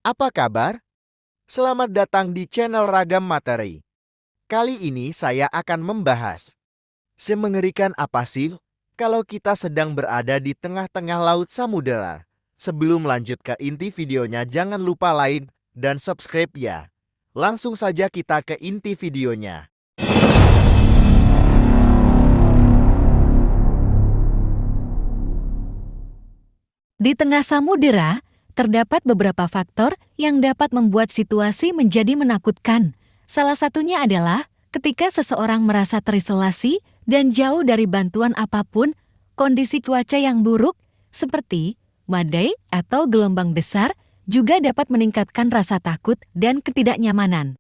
Apa kabar? Selamat datang di channel Ragam Materi. Kali ini saya akan membahas, semengerikan apa sih kalau kita sedang berada di tengah-tengah laut samudera? Sebelum lanjut ke inti videonya, jangan lupa like dan subscribe ya. Langsung saja kita ke inti videonya. Di tengah samudera, terdapat beberapa faktor yang dapat membuat situasi menjadi menakutkan. Salah satunya adalah ketika seseorang merasa terisolasi dan jauh dari bantuan apapun, kondisi cuaca yang buruk seperti badai atau gelombang besar juga dapat meningkatkan rasa takut dan ketidaknyamanan.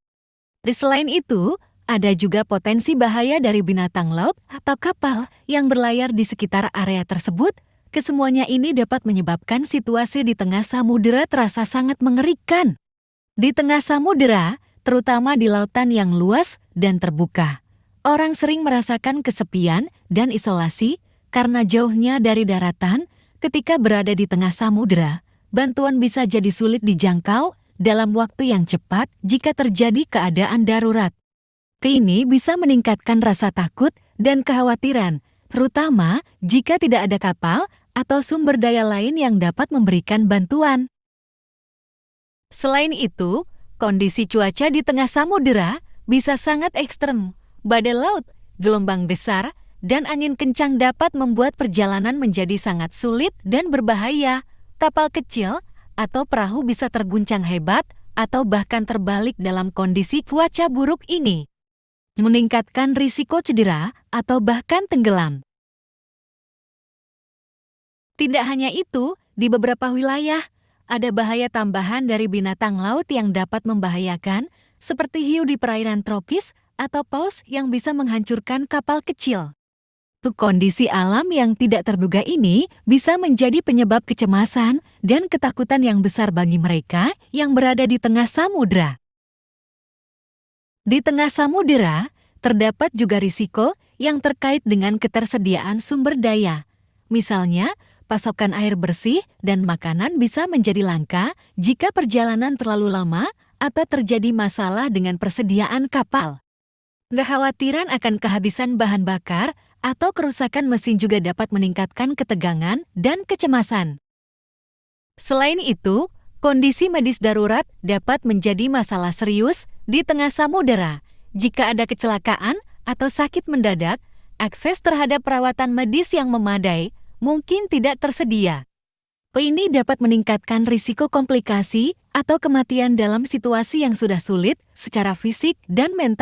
Selain itu, ada juga potensi bahaya dari binatang laut atau kapal yang berlayar di sekitar area tersebut. Kesemuanya ini dapat menyebabkan situasi di tengah samudera terasa sangat mengerikan. Di tengah samudera, terutama di lautan yang luas dan terbuka, orang sering merasakan kesepian dan isolasi karena jauhnya dari daratan. Ketika berada di tengah samudera, bantuan bisa jadi sulit dijangkau dalam waktu yang cepat jika terjadi keadaan darurat. Ini bisa meningkatkan rasa takut dan kekhawatiran, terutama jika tidak ada kapal atau sumber daya lain yang dapat memberikan bantuan. Selain itu, kondisi cuaca di tengah samudera bisa sangat ekstrem. Badai laut, gelombang besar, dan angin kencang dapat membuat perjalanan menjadi sangat sulit dan berbahaya. Kapal kecil atau perahu bisa terguncang hebat atau bahkan terbalik dalam kondisi cuaca buruk ini, meningkatkan risiko cedera atau bahkan tenggelam. Tidak hanya itu, di beberapa wilayah, ada bahaya tambahan dari binatang laut yang dapat membahayakan, seperti hiu di perairan tropis atau paus yang bisa menghancurkan kapal kecil. Kondisi alam yang tidak terduga ini bisa menjadi penyebab kecemasan dan ketakutan yang besar bagi mereka yang berada di tengah samudera. Di tengah samudera, terdapat juga risiko yang terkait dengan ketersediaan sumber daya. Misalnya, pasokan air bersih dan makanan bisa menjadi langka jika perjalanan terlalu lama atau terjadi masalah dengan persediaan kapal. Kekhawatiran akan kehabisan bahan bakar atau kerusakan mesin juga dapat meningkatkan ketegangan dan kecemasan. Selain itu, kondisi medis darurat dapat menjadi masalah serius di tengah samudera. Jika ada kecelakaan atau sakit mendadak, akses terhadap perawatan medis yang memadai mungkin tidak tersedia. Ini dapat meningkatkan risiko komplikasi atau kematian dalam situasi yang sudah sulit secara fisik dan mental.